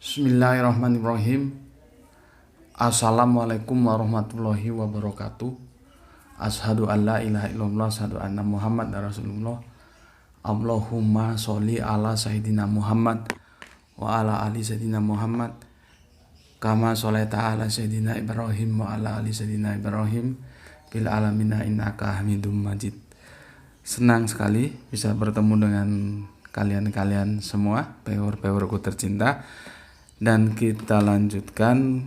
Bismillahirrahmanirrahim. Assalamualaikum warahmatullahi wabarakatuh. Ashadu an la ilaha illallah, ashadu anna Muhammad Rasulullah. Allahumma sholli ala sayyidina Muhammad wa ala ali sayyidina Muhammad kama sholaita ala sayyidina Ibrahim wa ala ali sayyidina Ibrahim fil alamina innaka hamidum majid. Senang sekali bisa bertemu dengan kalian semua, pewer-pewerku tercinta. Dan kita lanjutkan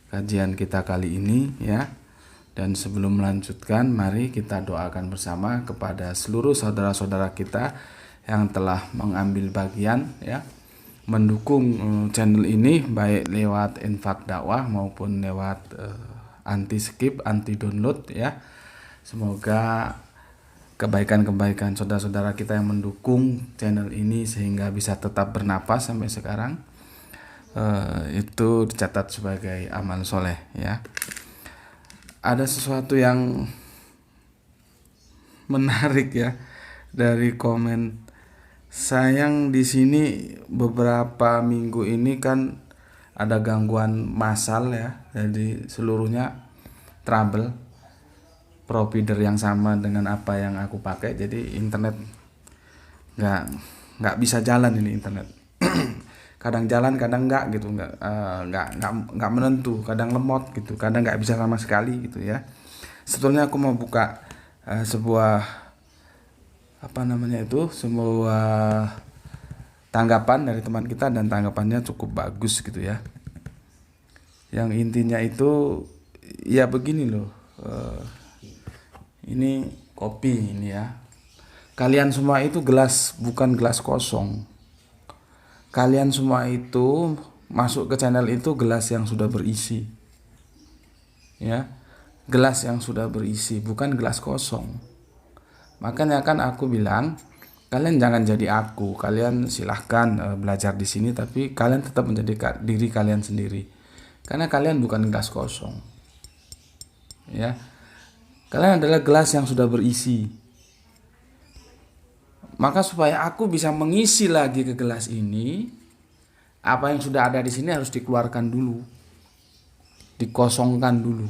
kajian kita kali ini ya. Dan sebelum melanjutkan, mari kita doakan bersama kepada seluruh saudara-saudara kita yang telah mengambil bagian ya, mendukung channel ini baik lewat infak dakwah maupun lewat anti skip, anti download ya. Semoga kebaikan-kebaikan saudara-saudara kita yang mendukung channel ini sehingga bisa tetap bernapas sampai sekarang itu dicatat sebagai amal soleh ya. Ada sesuatu yang menarik ya dari komen. Sayang di sini beberapa minggu ini kan ada gangguan massal ya, jadi seluruhnya trouble provider yang sama dengan apa yang aku pakai, jadi internet nggak bisa jalan ini internet. Kadang jalan, kadang enggak gitu, enggak menentu, kadang lemot gitu, kadang enggak bisa sama sekali gitu ya. Sebetulnya aku mau buka sebuah sebuah tanggapan dari teman kita dan tanggapannya cukup bagus gitu ya. Yang intinya itu ya begini loh, ini kopi ini ya. Kalian semua itu gelas, bukan gelas kosong. Kalian semua itu masuk ke channel itu gelas yang sudah berisi ya, gelas yang sudah berisi, bukan gelas kosong. Makanya kan aku bilang kalian jangan jadi aku, kalian silahkan belajar di sini, tapi kalian tetap menjadi diri kalian sendiri, karena kalian bukan gelas kosong ya. Kalian adalah gelas yang sudah berisi. Maka supaya aku bisa mengisi lagi ke gelas ini, apa yang sudah ada di sini harus dikeluarkan dulu, dikosongkan dulu,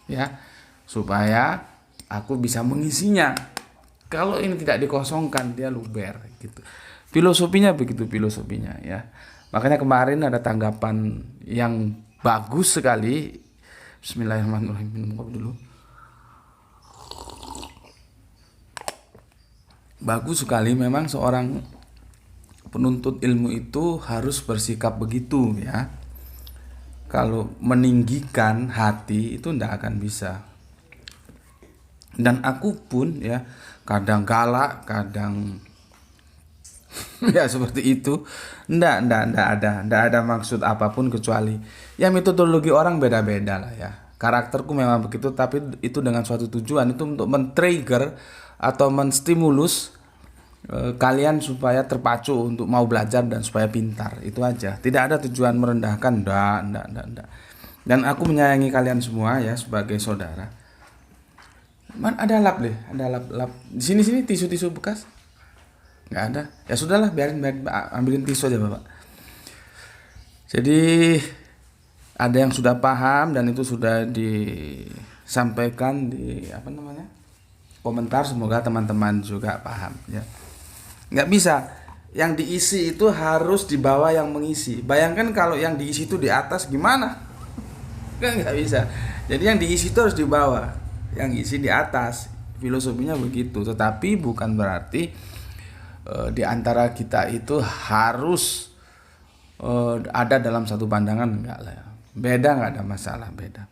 ya, supaya aku bisa mengisinya. Kalau ini tidak dikosongkan, dia luber, gitu. Filosofinya begitu, filosofinya, ya. Makanya kemarin ada tanggapan yang bagus sekali. Bismillahirrahmanirrahim. Minum kopi dulu. Bagus sekali, memang seorang penuntut ilmu itu harus bersikap begitu ya. Kalau meninggikan hati itu tidak akan bisa. Dan aku pun ya kadang galak, kadang ya seperti itu. Tidak ada maksud apapun, kecuali ya metodologi orang beda-beda lah ya. Karakterku memang begitu, tapi itu dengan suatu tujuan, itu untuk men-trigger atau menstimulus kalian supaya terpacu untuk mau belajar dan supaya pintar, itu aja. Tidak ada tujuan merendahkan, enggak. Dan aku menyayangi kalian semua ya sebagai saudara. Ada lap deh, ada lap. Di sini tisu bekas. Enggak ada. Ya sudahlah, biarin ambilin tisu aja, Bapak. Jadi ada yang sudah paham dan itu sudah disampaikan di komentar, semoga teman-teman juga paham ya. Nggak bisa yang diisi itu harus di bawah yang mengisi. Bayangkan kalau yang diisi itu di atas, gimana? Kan nggak bisa. Jadi yang diisi itu harus di bawah, yang isi di atas. Filosofinya begitu. Tetapi bukan berarti di antara kita itu harus ada dalam satu pandangan, enggak lah ya. Beda, nggak ada masalah, beda.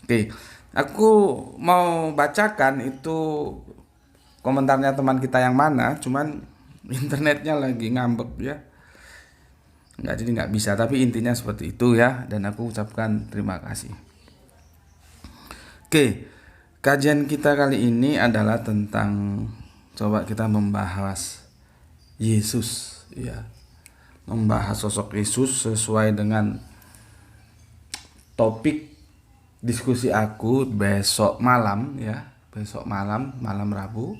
Oke. Aku mau bacakan itu komentarnya teman kita yang mana, cuman internetnya lagi ngambek ya. Jadi nggak bisa, tapi intinya seperti itu ya, dan aku ucapkan terima kasih. Oke, kajian kita kali ini adalah tentang, coba kita membahas Yesus ya. Membahas sosok Yesus sesuai dengan topik diskusi aku besok malam ya, malam Rabu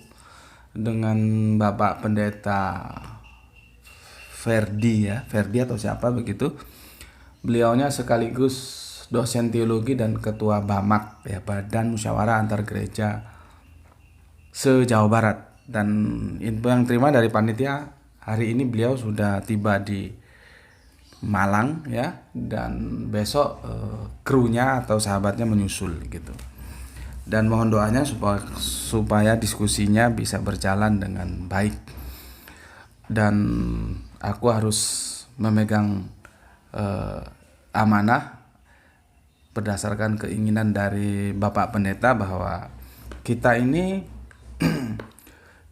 dengan Bapak Pendeta Verdi ya, Verdi atau siapa begitu. Beliaunya sekaligus dosen teologi dan ketua BAMAK ya, Badan Musyawarah Antar Gereja se-Jawa Barat. Dan info yang terima dari panitia, hari ini beliau sudah tiba di Malang ya, dan besok krunya atau sahabatnya menyusul gitu. Dan mohon doanya supaya diskusinya bisa berjalan dengan baik. Dan aku harus memegang amanah berdasarkan keinginan dari Bapak Pendeta bahwa kita ini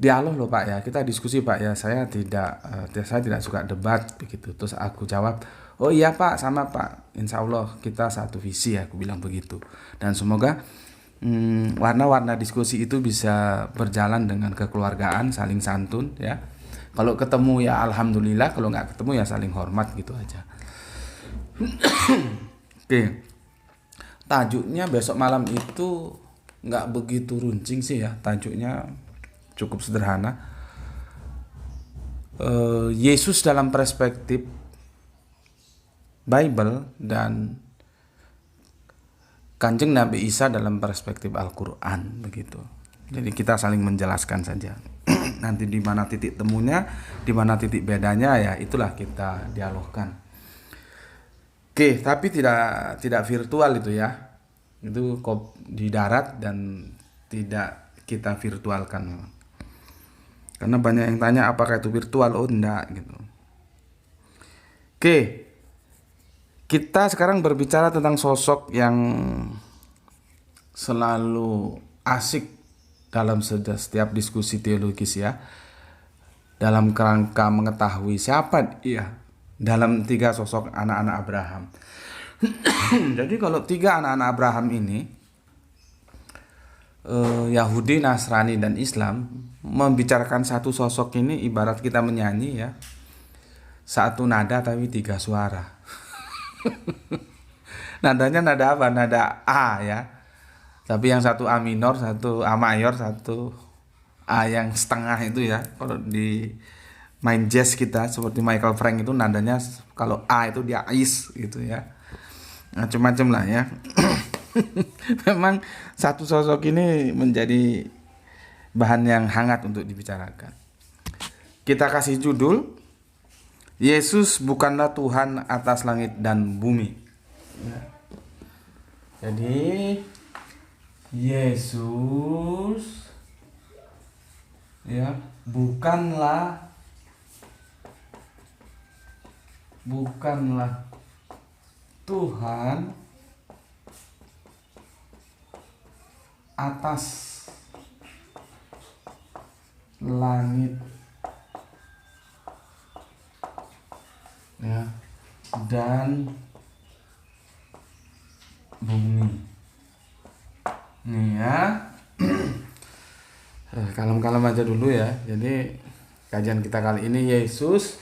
dialog loh Pak ya, kita diskusi Pak ya. Saya tidak suka debat begitu. Terus aku jawab, oh iya Pak, sama Pak, insya Allah kita satu visi, aku bilang begitu. Dan semoga warna-warna diskusi itu bisa berjalan dengan kekeluargaan, saling santun ya. Kalau ketemu ya alhamdulillah, kalau nggak ketemu ya saling hormat gitu aja. Oke, tajuknya besok malam itu nggak begitu runcing sih ya, tajuknya cukup sederhana. Yesus dalam perspektif Bible dan Kanjeng Nabi Isa dalam perspektif Al-Quran begitu. Jadi kita saling menjelaskan saja. Nanti di mana titik temunya, di mana titik bedanya ya itulah kita dialogkan. Oke, tapi tidak virtual itu ya. Itu di darat dan tidak kita virtualkan. Karena banyak yang tanya apakah itu virtual, oh enggak gitu. Oke, kita sekarang berbicara tentang sosok yang selalu asik dalam setiap diskusi teologis ya. Dalam kerangka mengetahui siapa dia dalam 3 sosok anak-anak Abraham. Jadi kalau 3 anak-anak Abraham ini, Yahudi, Nasrani, dan Islam, membicarakan satu sosok ini ibarat kita menyanyi ya, satu nada tapi 3 suara. Nadanya nada apa? Nada A ya, tapi yang satu A minor, satu A mayor, satu A yang setengah itu ya. Kalau di main jazz kita seperti Michael Frank itu nadanya kalau A itu dia ais gitu ya, macam-macam lah ya. Memang satu sosok ini menjadi bahan yang hangat untuk dibicarakan. Kita kasih judul, Yesus bukanlah Tuhan atas langit dan bumi. Jadi Yesus ya bukanlah Tuhan atas langit ya dan bumi. Nih ya. Kalem-kalem aja dulu ya. Jadi kajian kita kali ini, Yesus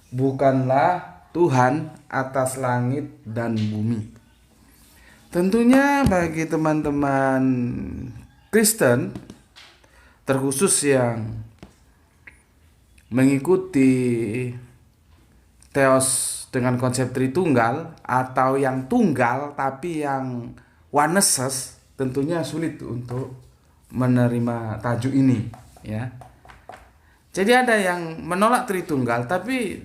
bukanlah Tuhan atas langit dan bumi. Tentunya bagi teman-teman Kristen, terkhusus yang mengikuti Theos dengan konsep Tritunggal atau yang tunggal tapi yang oneses, tentunya sulit untuk menerima tajuk ini ya. Jadi ada yang menolak Tritunggal tapi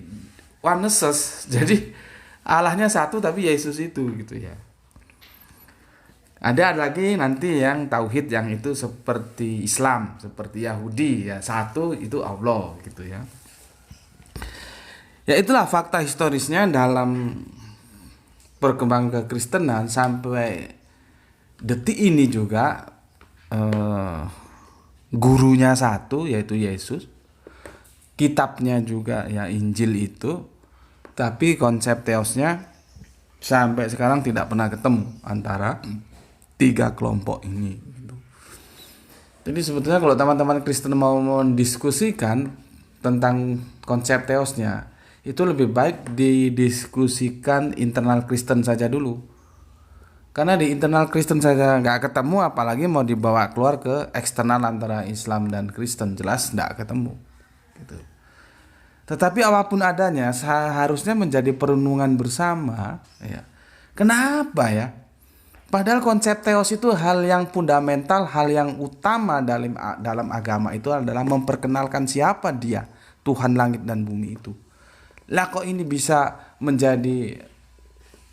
oneses, jadi Allahnya satu tapi Yesus itu gitu ya. Ada lagi nanti yang tauhid yang itu seperti Islam, seperti Yahudi ya, satu itu Allah gitu ya. Ya itulah fakta historisnya dalam perkembangan kekristenan sampai detik ini juga. Gurunya satu yaitu Yesus, kitabnya juga ya Injil itu, tapi konsep teosnya sampai sekarang tidak pernah ketemu antara 3 kelompok ini. Jadi sebetulnya kalau teman-teman Kristen mau mendiskusikan tentang konsep teosnya, itu lebih baik didiskusikan internal Kristen saja dulu. Karena di internal Kristen saja nggak ketemu, apalagi mau dibawa keluar ke eksternal antara Islam dan Kristen, jelas nggak ketemu. Gitu. Tetapi apapun adanya seharusnya menjadi perenungan bersama, ya. Kenapa ya? Padahal konsep teos itu hal yang fundamental, hal yang utama dalam agama itu adalah memperkenalkan siapa Dia, Tuhan langit dan bumi itu. Lah kok ini bisa menjadi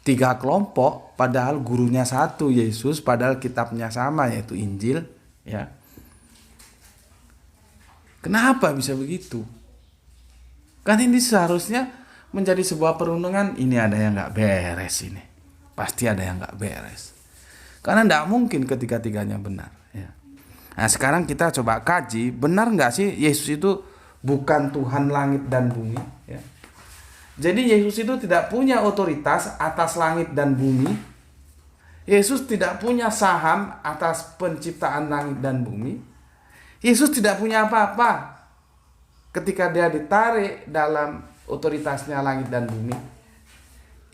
tiga kelompok, padahal gurunya satu, Yesus, padahal kitabnya sama, yaitu Injil, ya. Kenapa bisa begitu? Kan ini seharusnya menjadi sebuah perenungan. Ini ada yang nggak beres ini, pasti ada yang nggak beres. Karena tidak mungkin ketiga-tiganya benar. Ya. Nah sekarang kita coba kaji, benar nggak sih Yesus itu bukan Tuhan langit dan bumi? Ya. Jadi Yesus itu tidak punya otoritas atas langit dan bumi. Yesus tidak punya saham atas penciptaan langit dan bumi. Yesus tidak punya apa-apa ketika Dia ditarik dalam otoritasnya langit dan bumi.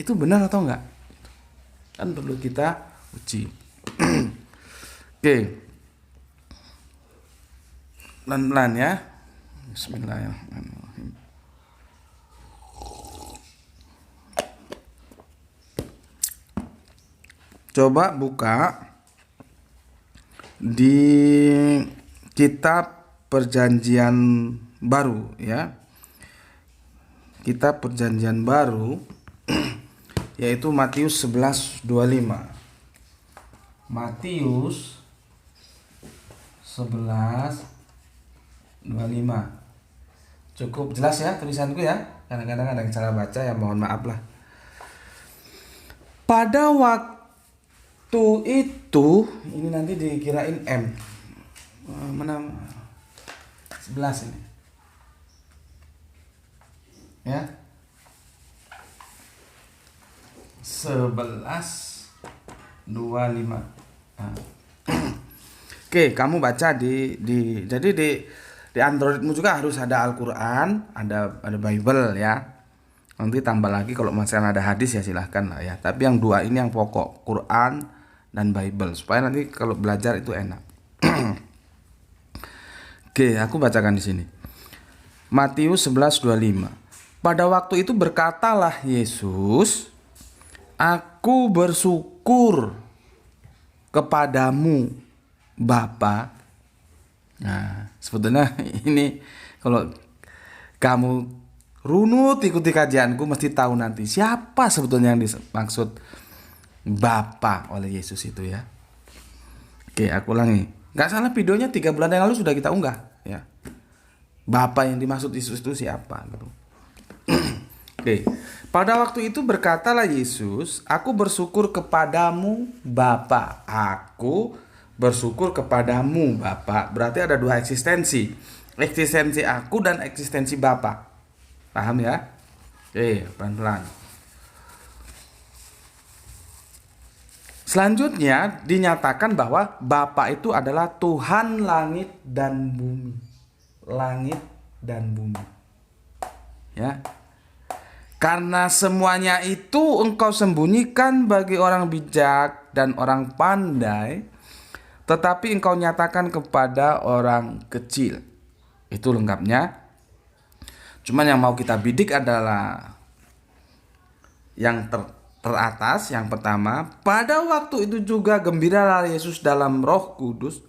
Itu benar atau enggak? Kan perlu kita uji. Oke. Pelan-pelan ya. Bismillahirrahmanirrahim. Coba buka di kitab Perjanjian Baru ya. Kitab Perjanjian Baru yaitu Matius 11:25. Matius 11:25. Cukup jelas ya tulisanku ya. Kadang-kadang ada yang salah baca, ya mohon maaf lah. Pada waktu itu, ini nanti dikirain M. Mana 11 ini. Ya. 11:25. Nah. Oke, kamu baca jadi di Androidmu juga harus ada Al-Qur'an, ada Bible ya. Nanti tambah lagi kalau misalnya ada hadis ya silahkan lah ya. Tapi yang dua ini yang pokok, Quran dan Bible, supaya nanti kalau belajar itu enak. Oke, aku bacakan di sini. Matius 11:25. Pada waktu itu berkatalah Yesus, "Aku bersyukur kepadamu, Bapa." Nah, sebetulnya ini kalau kamu runut ikuti kajianku mesti tahu nanti siapa sebetulnya yang dimaksud Bapa oleh Yesus itu ya. Oke, aku ulangi. Gak salah, videonya 3 bulan yang lalu sudah kita unggah ya. Bapa yang dimaksud Yesus itu siapa gitu. Oke. Pada waktu itu berkatalah Yesus, "Aku bersyukur kepadamu Bapa." Aku bersyukur kepadamu Bapa. Berarti ada dua eksistensi. Eksistensi aku dan eksistensi Bapa. Paham ya? Oke, pelan-pelan. Selanjutnya dinyatakan bahwa Bapa itu adalah Tuhan langit dan bumi. Langit dan bumi. Ya. Karena semuanya itu engkau sembunyikan bagi orang bijak dan orang pandai, tetapi engkau nyatakan kepada orang kecil. Itu lengkapnya. Cuman yang mau kita bidik adalah yang teratas, yang pertama. Pada waktu itu juga gembiralah Yesus dalam Roh Kudus.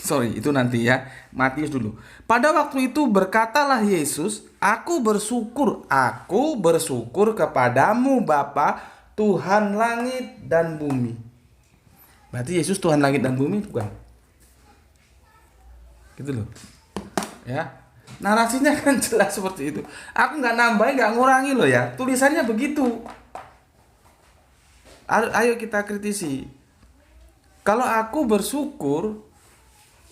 Sorry, itu nanti ya. Matius dulu. Pada waktu itu berkatalah Yesus, "Aku bersyukur kepadamu Bapa, Tuhan langit dan bumi." Berarti Yesus Tuhan langit dan bumi bukan? Gitu loh. Ya. Narasinya kan jelas seperti itu. Aku nggak nambahin, nggak ngurangi loh ya. Tulisannya begitu. Ayo kita kritisi. Kalau aku bersyukur,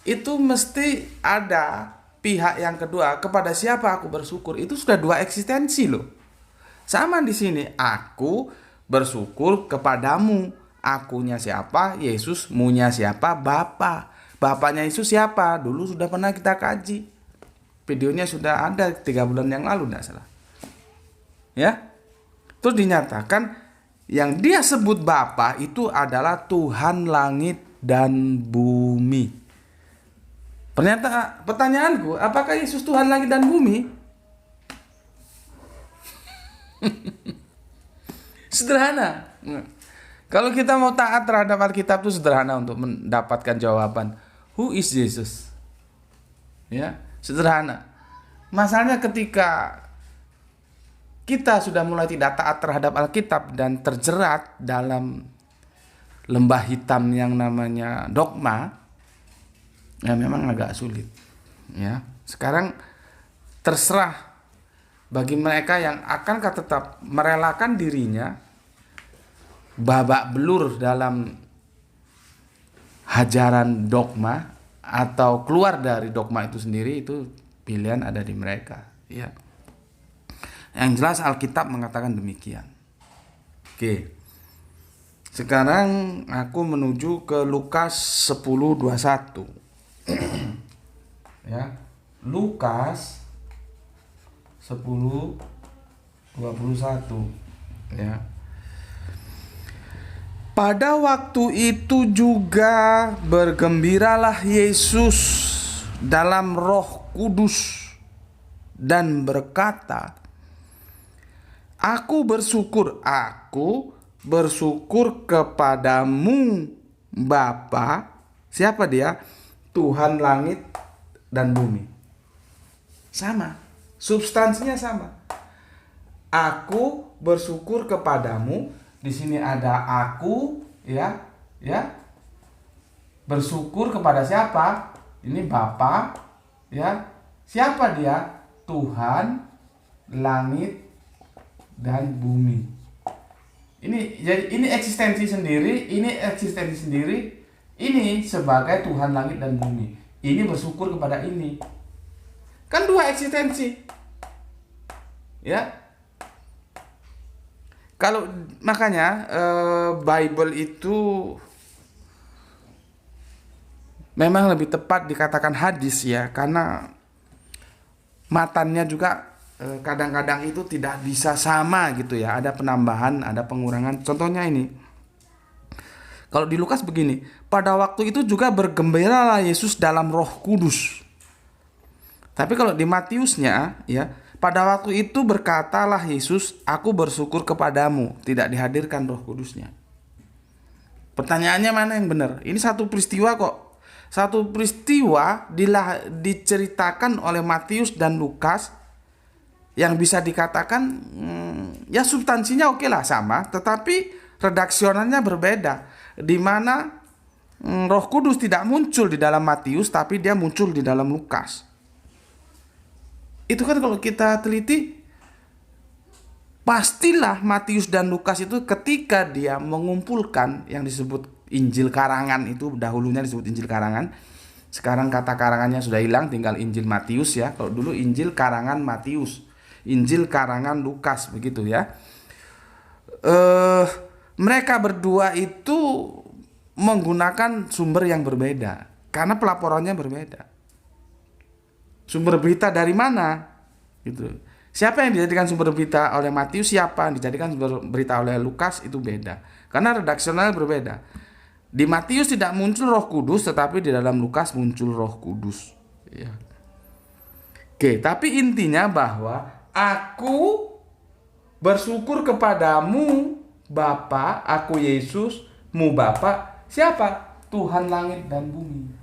itu mesti ada pihak yang kedua. Kepada siapa aku bersyukur? Itu sudah dua eksistensi loh. Sama di sini. Aku bersyukur kepadamu. Akunya siapa? Yesus. Munya siapa? Bapa. Bapaknya Yesus siapa? Dulu sudah pernah kita kaji. Videonya sudah ada 3 bulan yang lalu, tidak salah. Ya. Terus dinyatakan yang dia sebut Bapa itu adalah Tuhan langit dan bumi. Pertanyaanku, apakah Yesus Tuhan langit dan bumi? Sederhana. Kalau kita mau taat terhadap Alkitab itu sederhana untuk mendapatkan jawaban. Who is Jesus? Ya, sederhana. Masalahnya ketika kita sudah mulai tidak taat terhadap Alkitab dan terjerat dalam lembah hitam yang namanya dogma, ya memang agak sulit. Ya, sekarang terserah bagi mereka yang akankah tetap merelakan dirinya babak belur dalam hajaran dogma atau keluar dari dogma itu sendiri, itu pilihan ada di mereka. Ya. Yang jelas Alkitab mengatakan demikian. Oke. Sekarang aku menuju ke Lukas 10:21. Ya. Lukas 10:21. Ya. Pada waktu itu juga bergembiralah Yesus dalam Roh Kudus dan berkata, Aku bersyukur kepadamu Bapa. Siapa dia? Tuhan langit dan bumi. Sama, substansinya sama. Aku bersyukur kepadamu. Di sini ada aku, ya. Bersyukur kepada siapa? Ini Bapa, ya. Siapa dia? Tuhan langit dan bumi. Ini eksistensi sendiri, ini sebagai Tuhan langit dan bumi. Ini bersyukur kepada ini. Kan dua eksistensi. Ya. Kalau makanya Bible itu memang lebih tepat dikatakan hadis ya, karena matannya juga kadang-kadang itu tidak bisa sama gitu ya, ada penambahan, ada pengurangan. Contohnya ini, kalau di Lukas begini, pada waktu itu juga bergembiralah Yesus dalam Roh Kudus. Tapi kalau di Matiusnya ya, pada waktu itu berkatalah Yesus, aku bersyukur kepadamu. Tidak dihadirkan Roh Kudusnya. Pertanyaannya mana yang benar? Ini satu peristiwa kok. Satu peristiwa diceritakan oleh Matius dan Lukas, yang bisa dikatakan ya substansinya oke lah sama, tetapi redaksionalnya berbeda. Di mana Roh Kudus tidak muncul di dalam Matius, tapi dia muncul di dalam Lukas. Itu kan kalau kita teliti, pastilah Matius dan Lukas itu ketika dia mengumpulkan yang disebut Injil karangan, itu dahulunya disebut Injil karangan. Sekarang kata karangannya sudah hilang, tinggal Injil Matius ya. Kalau dulu Injil karangan Matius, Injil karangan Lukas, begitu ya. Mereka berdua itu menggunakan sumber yang berbeda karena pelaporannya berbeda. Sumber berita dari mana? Gitu. Siapa yang dijadikan sumber berita oleh Matius, siapa yang dijadikan sumber berita oleh Lukas, itu beda. Karena redaksional berbeda. Di Matius tidak muncul Roh Kudus, tetapi di dalam Lukas muncul Roh Kudus. Ya. Oke, tapi intinya bahwa aku bersyukur kepadamu Bapa, aku Yesus, mu Bapa. Siapa? Tuhan langit dan bumi.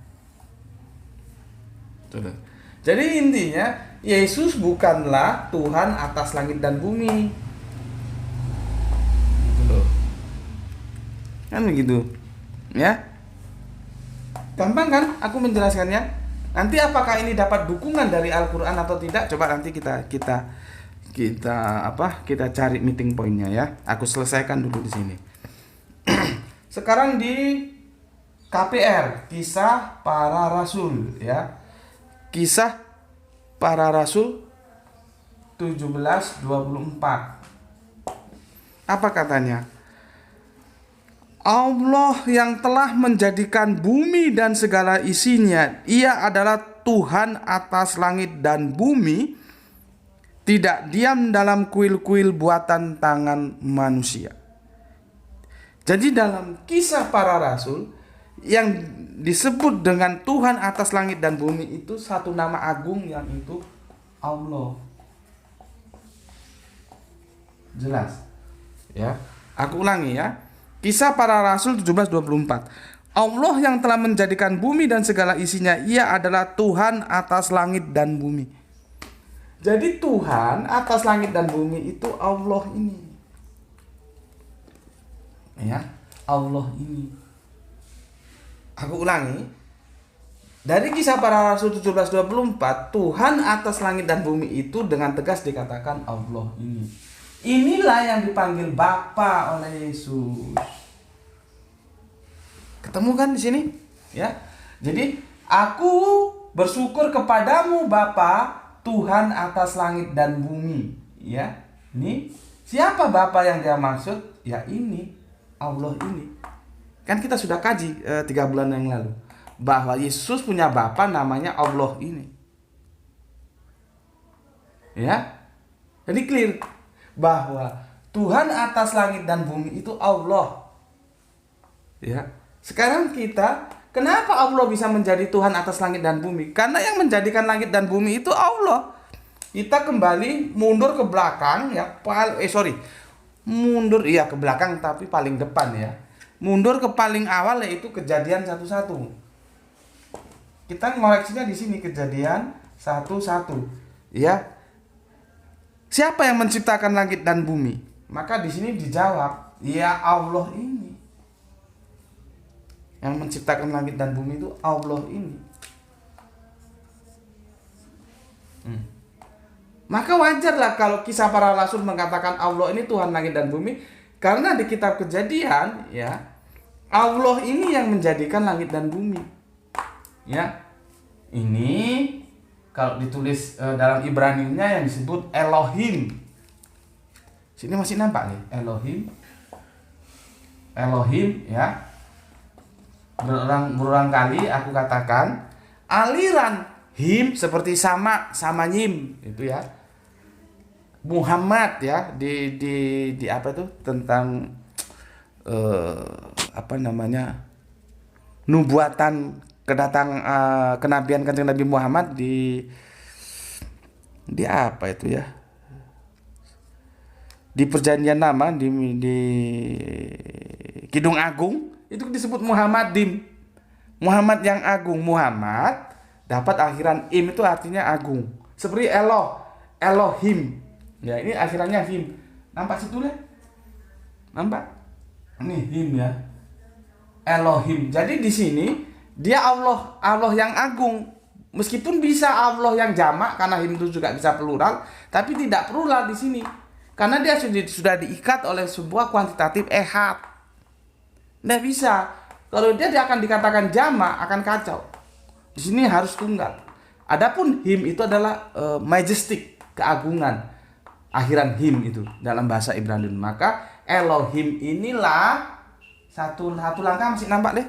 Jadi intinya Yesus bukanlah Tuhan atas langit dan bumi. Gitu loh. Kan begitu. Ya. Gampang kan aku menjelaskannya? Nanti apakah ini dapat dukungan dari Al-Qur'an atau tidak? Coba nanti kita cari meeting pointnya ya. Aku selesaikan dulu di sini. Sekarang di KPR, Kisah Para Rasul ya. Kisah Para Rasul 17:24. Apa katanya? Allah yang telah menjadikan bumi dan segala isinya, Ia adalah Tuhan atas langit dan bumi, tidak diam dalam kuil-kuil buatan tangan manusia. Jadi dalam Kisah Para Rasul, yang disebut dengan Tuhan atas langit dan bumi itu satu nama agung, yang itu Allah. Jelas? Ya. Aku ulangi ya. Kisah Para Rasul 17:24. Allah yang telah menjadikan bumi dan segala isinya, Ia adalah Tuhan atas langit dan bumi. Jadi Tuhan atas langit dan bumi itu Allah ini. Ya, Allah ini. Aku ulangi. Dari Kisah Para Rasul 17:24, Tuhan atas langit dan bumi itu dengan tegas dikatakan Allah ini. Inilah yang dipanggil Bapa oleh Yesus. Ketemu kan di sini? Ya. Jadi, aku bersyukur kepadamu Bapa, Tuhan atas langit dan bumi. Ya. Ini siapa Bapa yang dia maksud? Ya ini, Allah ini. Kan kita sudah kaji 3 bulan yang lalu bahwa Yesus punya Bapa namanya Allah ini. Ya. Jadi clear bahwa Tuhan atas langit dan bumi itu Allah. Ya. Sekarang kenapa Allah bisa menjadi Tuhan atas langit dan bumi? Karena yang menjadikan langit dan bumi itu Allah. Kita kembali mundur ke belakang ya, mundur ke belakang tapi paling depan ya. Mundur ke paling awal, yaitu Kejadian 1:1. Kita ngoreksinya di sini, Kejadian 1:1. Ya. Siapa yang menciptakan langit dan bumi? Maka di sini dijawab, ya Allah ini. Yang menciptakan langit dan bumi itu Allah ini. Maka wajarlah kalau Kisah Para Rasul mengatakan Allah ini Tuhan langit dan bumi, karena di kitab Kejadian ya, Allah ini yang menjadikan langit dan bumi. Ya. Ini kalau ditulis dalam Ibrani-nya yang disebut Elohim. Sini masih nampak nih, Elohim. Elohim ya. Berulang kali aku katakan aliran him seperti sama nyim itu ya. Muhammad ya di apa itu tentang nubuatan kenabian Kanjeng Nabi Muhammad di apa itu ya, di Perjanjian Lama di Kidung Agung itu disebut Muhammadim, Muhammad yang agung. Muhammad dapat akhiran im itu artinya agung, seperti Elohim ya, ini akhirannya him. Nampak situ lah, nampak nih him ya, Elohim. Jadi di sini dia Allah yang agung. Meskipun bisa Allah yang jamak karena him itu juga bisa plural, tapi tidak plural di sini karena dia sudah diikat oleh sebuah kuantitatif ehad. Nggak bisa. Kalau dia akan dikatakan jamak akan kacau. Di sini harus tunggal. Adapun him itu adalah majestic, keagungan. Akhiran him itu dalam bahasa Ibrani. Maka Elohim inilah satu langkah masih nampak deh.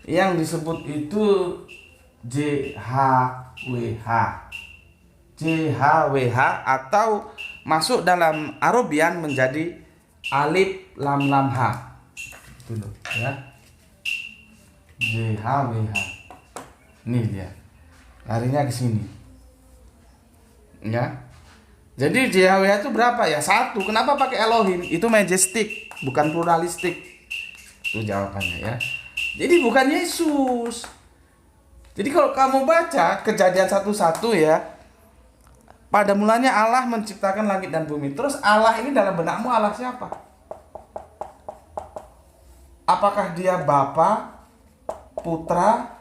Yang disebut itu JHWH. JHWH atau masuk dalam Arabian menjadi alif lam lam ha. Itu loh ya. JHWH. Nih dia. Larinya ke sini. Ya. Jadi JHWH itu berapa ya? 1. Kenapa pakai Elohim? Itu majestic, bukan pluralistik. Itu jawabannya ya. Jadi bukan Yesus. Jadi kalau kamu baca Kejadian 1:1 ya, pada mulanya Allah menciptakan langit dan bumi. Terus Allah ini dalam benakmu Allah siapa? Apakah dia Bapa, Putra,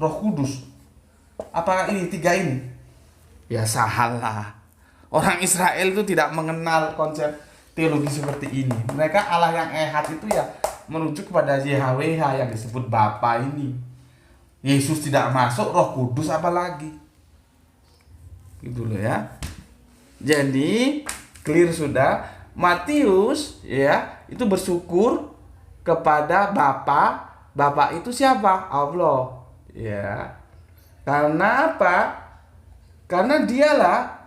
Roh Kudus? Apakah ini 3 ini? Ya salah. Orang Israel itu tidak mengenal konsep teologi seperti ini. Mereka Allah yang ehad itu ya merujuk kepada YHWH yang disebut Bapa ini. Yesus tidak masuk, Roh Kudus apalagi. Gitu loh ya. Jadi clear sudah. Matius ya itu bersyukur kepada Bapa. Bapa itu siapa? Allah. Ya. Karena apa? Karena dialah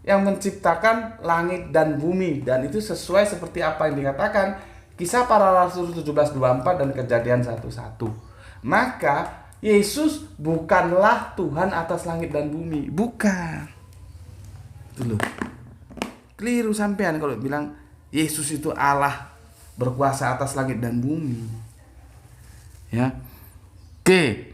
yang menciptakan langit dan bumi, dan itu sesuai seperti apa yang dikatakan Kisah Para Rasul 17:24 dan Kejadian 1:1. Maka Yesus bukanlah Tuhan atas langit dan bumi. Bukan. Itu loh. Keliru sampean kalau bilang Yesus itu Allah berkuasa atas langit dan bumi. Ya. Oke.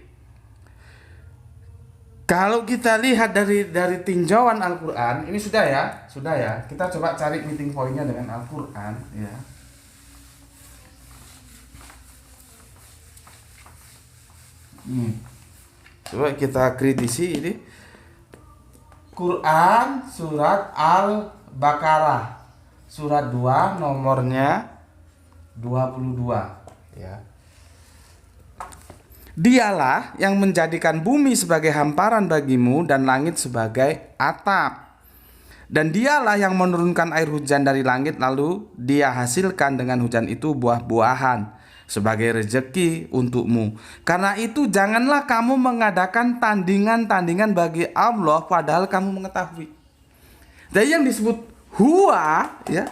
Kalau kita lihat dari tinjauan Al-Qur'an, ini sudah ya. Kita coba cari meeting point-nya dengan Al-Qur'an, ya. Coba kita kritisi ini. Quran surat Al-Baqarah surat 2 nomornya 22, ya. Dialah yang menjadikan bumi sebagai hamparan bagimu dan langit sebagai atap. Dan dialah yang menurunkan air hujan dari langit, lalu dia hasilkan dengan hujan itu buah-buahan sebagai rezeki untukmu. Karena itu janganlah kamu mengadakan tandingan-tandingan bagi Allah padahal kamu mengetahui. Jadi yang disebut huwa, ya.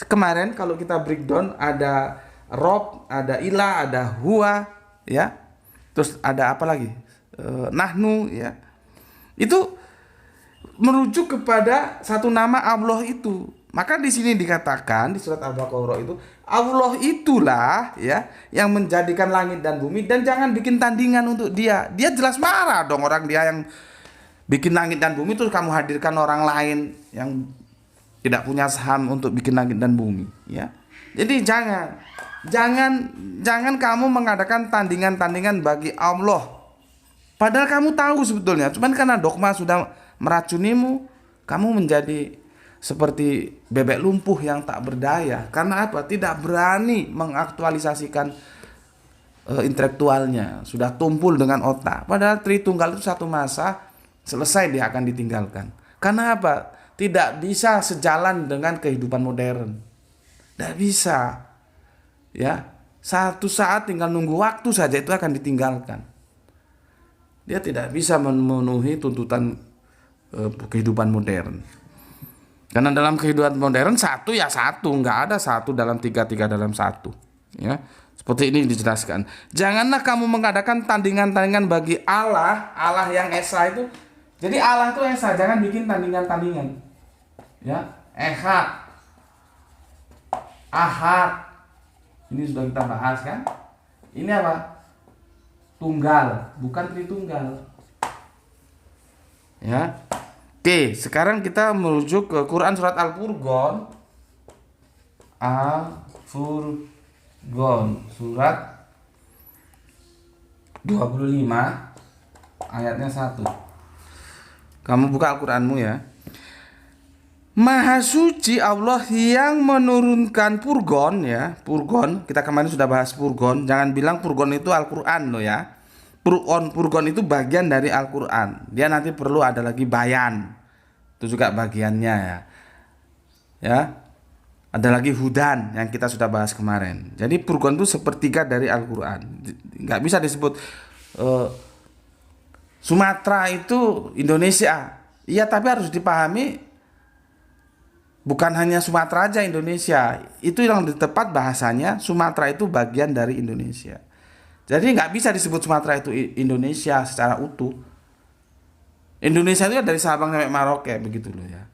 Kemarin kalau kita breakdown ada Rob, ada ilah, ada huwa, ya. Terus ada apa lagi? Nahnu, ya. Itu merujuk kepada satu nama Allah itu. Maka di sini dikatakan di surat Al-Baqarah itu Allah itulah, ya, yang menjadikan langit dan bumi, dan jangan bikin tandingan untuk dia. Dia jelas marah dong, orang dia yang bikin langit dan bumi terus kamu hadirkan orang lain yang tidak punya saham untuk bikin langit dan bumi, ya. Jadi jangan kamu mengadakan tandingan-tandingan bagi Allah. Padahal kamu tahu sebetulnya, cuman karena dogma sudah meracunimu, kamu menjadi seperti bebek lumpuh yang tak berdaya. Karena apa? Tidak berani mengaktualisasikan intelektualnya, sudah tumpul dengan otak. Padahal Tritunggal itu satu masa selesai dia akan ditinggalkan. Karena apa? Tidak bisa sejalan dengan kehidupan modern. Tidak bisa. Ya, satu saat tinggal nunggu waktu saja itu akan ditinggalkan. Dia tidak bisa memenuhi tuntutan kehidupan modern. Karena dalam kehidupan modern satu ya satu, nggak ada satu dalam tiga, tiga dalam satu. Ya, seperti ini dijelaskan. Janganlah kamu mengadakan tandingan-tandingan bagi Allah, Allah yang esa itu. Jadi Allah itu esa, jangan bikin tandingan-tandingan. Ya, Ehad, Ahad. Ini sudah kita bahas kan? Ini apa? Tunggal, bukan Tritunggal. Ya. Oke, sekarang kita merujuk ke Quran surat Al-Furqan. Al-Furqan surat 25 ayatnya 1. Kamu buka Al-Quranmu, ya. Maha suci Allah yang menurunkan Furqan, ya. Furqan, kita kemarin sudah bahas Furqan. Jangan bilang Furqan itu Al-Quran loh, ya. Furqan itu bagian dari Al-Quran. Dia nanti perlu ada lagi bayan. Itu juga bagiannya, ya. Ya. Ada lagi hudan yang kita sudah bahas kemarin. Jadi Furqan itu sepertiga dari Al-Quran. Nggak bisa disebut Sumatera itu Indonesia. Iya, tapi harus dipahami bukan hanya Sumatera aja Indonesia. Itu yang tepat bahasanya, Sumatera itu bagian dari Indonesia. Jadi nggak bisa disebut Sumatera itu Indonesia secara utuh. Indonesia itu dari Sabang sampai Merauke, begitu loh, ya.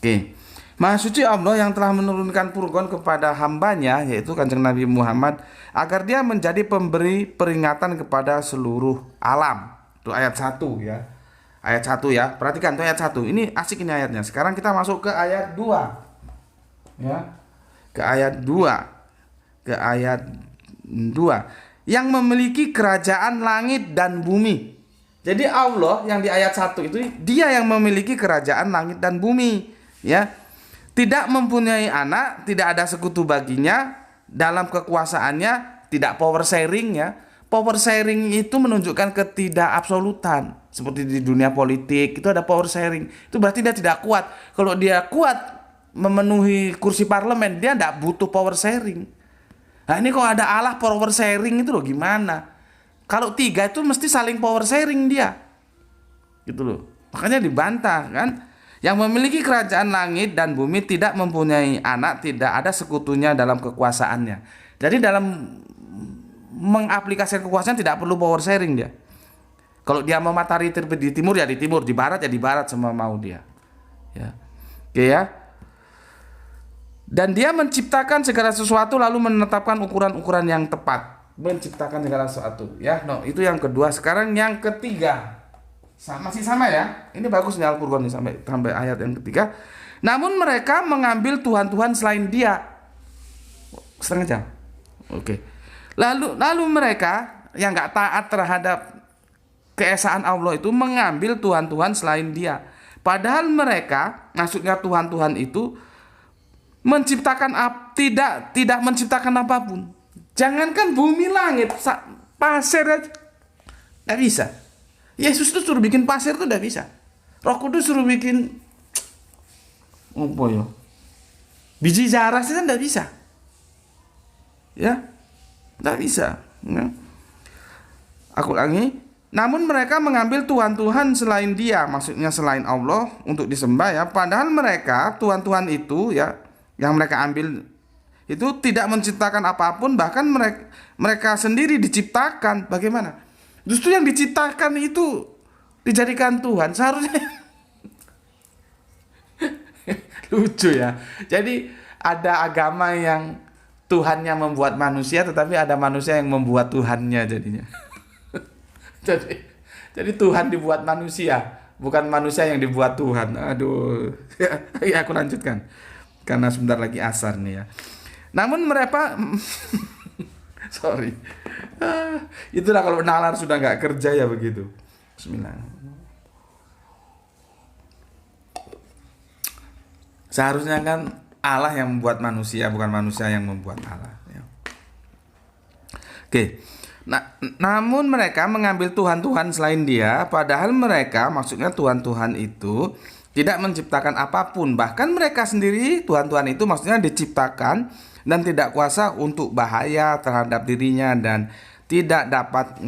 Oke. Maha suci Allah yang telah menurunkan Furqan kepada hambanya, yaitu Kanjeng Nabi Muhammad, agar dia menjadi pemberi peringatan kepada seluruh alam. Itu ayat 1, ya. Ayat 1, ya. Perhatikan tuh ayat 1. Ini asik ini ayatnya. Sekarang kita masuk ke ayat 2. Ya. Ke ayat 2. Ke ayat 2. Yang memiliki kerajaan langit dan bumi. Jadi Allah yang di ayat 1 itu dia yang memiliki kerajaan langit dan bumi, ya. Tidak mempunyai anak, tidak ada sekutu baginya dalam kekuasaannya, tidak power sharing, ya. Power sharing itu menunjukkan ketidakabsolutan. Seperti di dunia politik itu ada power sharing. Itu berarti dia tidak kuat. Kalau dia kuat memenuhi kursi parlemen, dia tidak butuh power sharing. Nah ini kalau ada Allah power sharing itu loh gimana? Kalau 3 itu mesti saling power sharing dia. Gitu loh. Makanya dibantah kan. Yang memiliki kerajaan langit dan bumi, tidak mempunyai anak, tidak ada sekutunya dalam kekuasaannya. Jadi dalam mengaplikasikan kekuasaan tidak perlu power sharing dia. Kalau dia mau matahari terbit di timur ya di timur, di barat ya di barat, semua mau dia. Ya. Oke ya. Dan dia menciptakan segala sesuatu lalu menetapkan ukuran-ukuran yang tepat. Menciptakan segala sesuatu ya. No, itu yang kedua. Sekarang yang ketiga. Masih sama ya. Ini bagus nih Al-Qur'an nih sampai ayat yang ketiga. Namun mereka mengambil tuhan-tuhan selain dia. Setengah jam. Oke. Lalu mereka yang nggak taat terhadap keesaan Allah itu mengambil tuhan-tuhan selain dia. Padahal mereka, maksudnya tuhan-tuhan itu menciptakan tidak menciptakan apapun. Jangankan bumi langit, pasir aja nggak bisa. Yesus itu suruh bikin pasir tuh nggak bisa. Roh Kudus suruh bikin apa ya? Biji zarah sih nggak bisa. Ya, nggak bisa. Ya. Aku ulangi. Namun mereka mengambil tuhan-tuhan selain dia, maksudnya selain Allah untuk disembah ya. Padahal mereka tuhan-tuhan itu ya yang mereka ambil itu tidak menciptakan apapun, bahkan mereka sendiri diciptakan. Bagaimana? Justru yang diciptakan itu dijadikan Tuhan. Seharusnya lucu ya. Jadi ada agama yang Tuhannya membuat manusia, tetapi ada manusia yang membuat Tuhannya jadinya. Jadi Tuhan dibuat manusia, bukan manusia yang dibuat Tuhan. Aduh. Ya aku lanjutkan. Karena sebentar lagi asar nih ya. Namun mereka sorry. Itulah kalau nalar sudah nggak kerja ya begitu. Bismillah. Seharusnya kan Allah yang membuat manusia, bukan manusia yang membuat Allah ya. Oke. Namun mereka mengambil tuhan-tuhan selain dia, padahal mereka, maksudnya tuhan-tuhan itu tidak menciptakan apapun. Bahkan mereka sendiri, tuhan-tuhan itu maksudnya diciptakan dan tidak kuasa untuk bahaya terhadap dirinya dan tidak dapat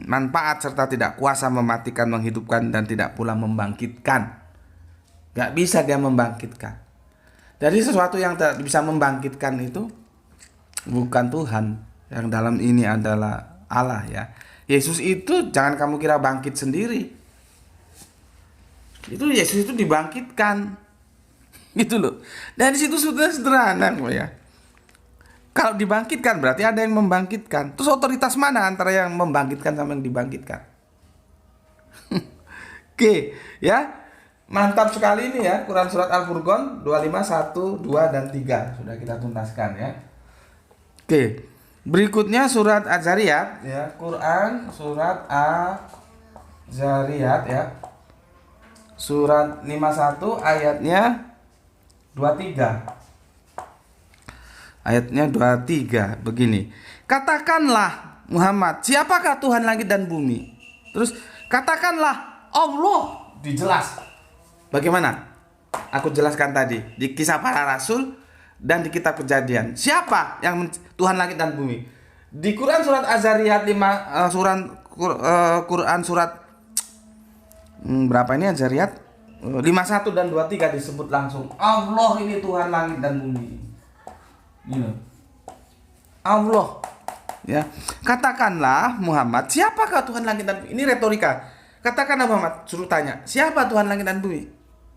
manfaat serta tidak kuasa mematikan, menghidupkan dan tidak pula membangkitkan. Gak bisa dia membangkitkan. Jadi sesuatu yang tidak bisa membangkitkan itu bukan Tuhan. Yang dalam ini adalah Allah ya. Yesus itu jangan kamu kira bangkit sendiri. Itu Yesus itu dibangkitkan. Gitu loh. Dari situ sudah sederhana kok ya. Kalau dibangkitkan berarti ada yang membangkitkan. Terus otoritas mana antara yang membangkitkan sama yang dibangkitkan? Oke, ya. Mantap sekali ini ya. Quran surat Al-Furqan 25, 1, 2 dan 3 sudah kita tuntaskan ya. Oke. Berikutnya surat Az-Zariyat ya, Quran surat Az-Zariyat ya. Surat 51 ayatnya 23. Ayatnya 23 begini. Katakanlah Muhammad, siapakah Tuhan langit dan bumi? Terus katakanlah Allah, dijelas. Bagaimana? Aku jelaskan tadi di kisah para rasul dan di kitab Kejadian. Siapa yang Tuhan langit dan bumi? Di Quran surat Az-Zariyat 5 Quran surat berapa ini Az-Zariyat? 51 dan 23 disebut langsung Allah ini Tuhan langit dan bumi. Gini. Allah. Ya. Katakanlah Muhammad, siapakah Tuhan langit dan bumi? Ini retorika. Katakanlah Muhammad, suruh tanya, siapa Tuhan langit dan bumi?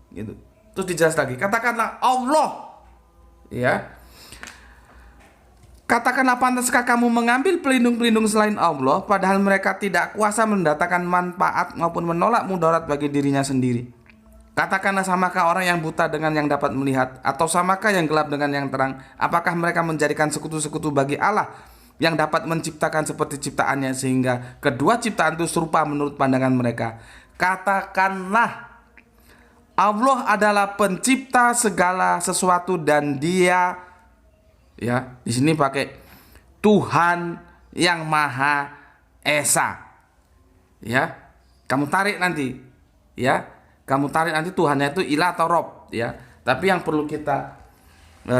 Gitu. Terus dijelas lagi, katakanlah Allah. Ya. Katakanlah, pantaskah kamu mengambil pelindung-pelindung selain Allah, padahal mereka tidak kuasa mendatangkan manfaat maupun menolak mudarat bagi dirinya sendiri. Katakanlah, samakah orang yang buta dengan yang dapat melihat, atau samakah yang gelap dengan yang terang? Apakah mereka menjadikan sekutu-sekutu bagi Allah yang dapat menciptakan seperti ciptaannya, sehingga kedua ciptaan itu serupa menurut pandangan mereka? Katakanlah, Allah adalah pencipta segala sesuatu dan Dia, ya, di sini pakai Tuhan yang Maha Esa. Ya. Kamu tarik nanti. Ya. Kamu tarik nanti Tuhannya itu ilah atau Rob, ya. Tapi yang perlu kita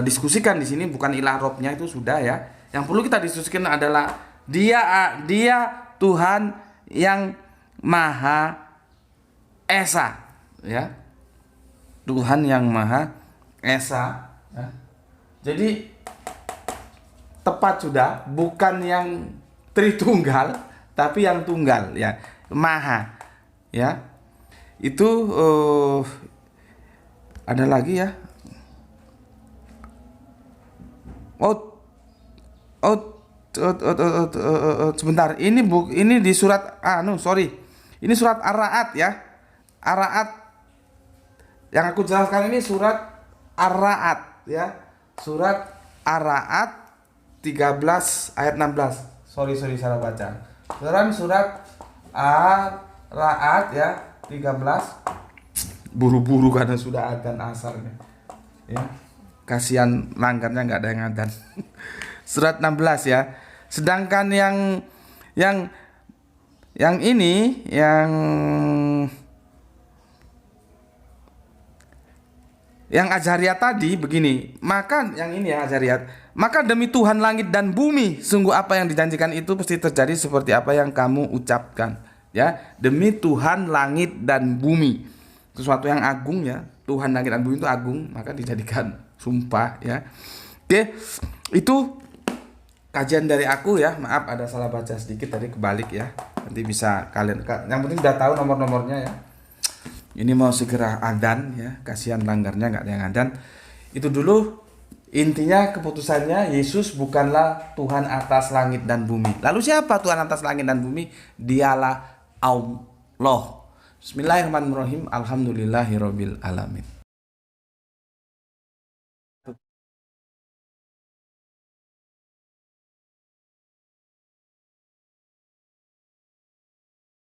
diskusikan di sini bukan ilah Robnya, itu sudah ya. Yang perlu kita diskusikan adalah Dia Tuhan yang Maha Esa, ya. Tuhan yang Maha Esa. Ya. Jadi tepat sudah, bukan yang Tritunggal, tapi yang tunggal ya, Maha. Ya, itu ada lagi ya. Sebentar, ini di surat ini surat Ar-Ra'd ya. Ar-Ra'd yang aku jelaskan ini surat Ar-Ra'd ya. Surat Ar-Ra'd 13 ayat 16. Sorry salah baca. Surat Ar-Ra'd ya 13. Buru-buru karena sudah adzan asarnya. Ya. Kasihan langgarnya nggak ada yang adzan. Surat 16 ya. Sedangkan yang ini yang Azariyat tadi begini, maka yang ini ya Azariyat, maka demi Tuhan langit dan bumi, sungguh apa yang dijanjikan itu pasti terjadi seperti apa yang kamu ucapkan. Ya, demi Tuhan langit dan bumi, sesuatu yang agung ya, Tuhan langit dan bumi itu agung, maka dijadikan sumpah ya. Oke, itu kajian dari aku ya, maaf ada salah baca sedikit tadi kebalik ya, nanti bisa kalian, yang penting udah tahu nomor-nomornya ya. Ini mau segera adzan ya, kasihan langgarnya nggak ada yang adzan. Itu dulu intinya keputusannya, Yesus bukanlah Tuhan atas langit dan bumi. Lalu siapa Tuhan atas langit dan bumi? Dialah Allah. Bismillahirrahmanirrahim. Alhamdulillahirabbil alamin.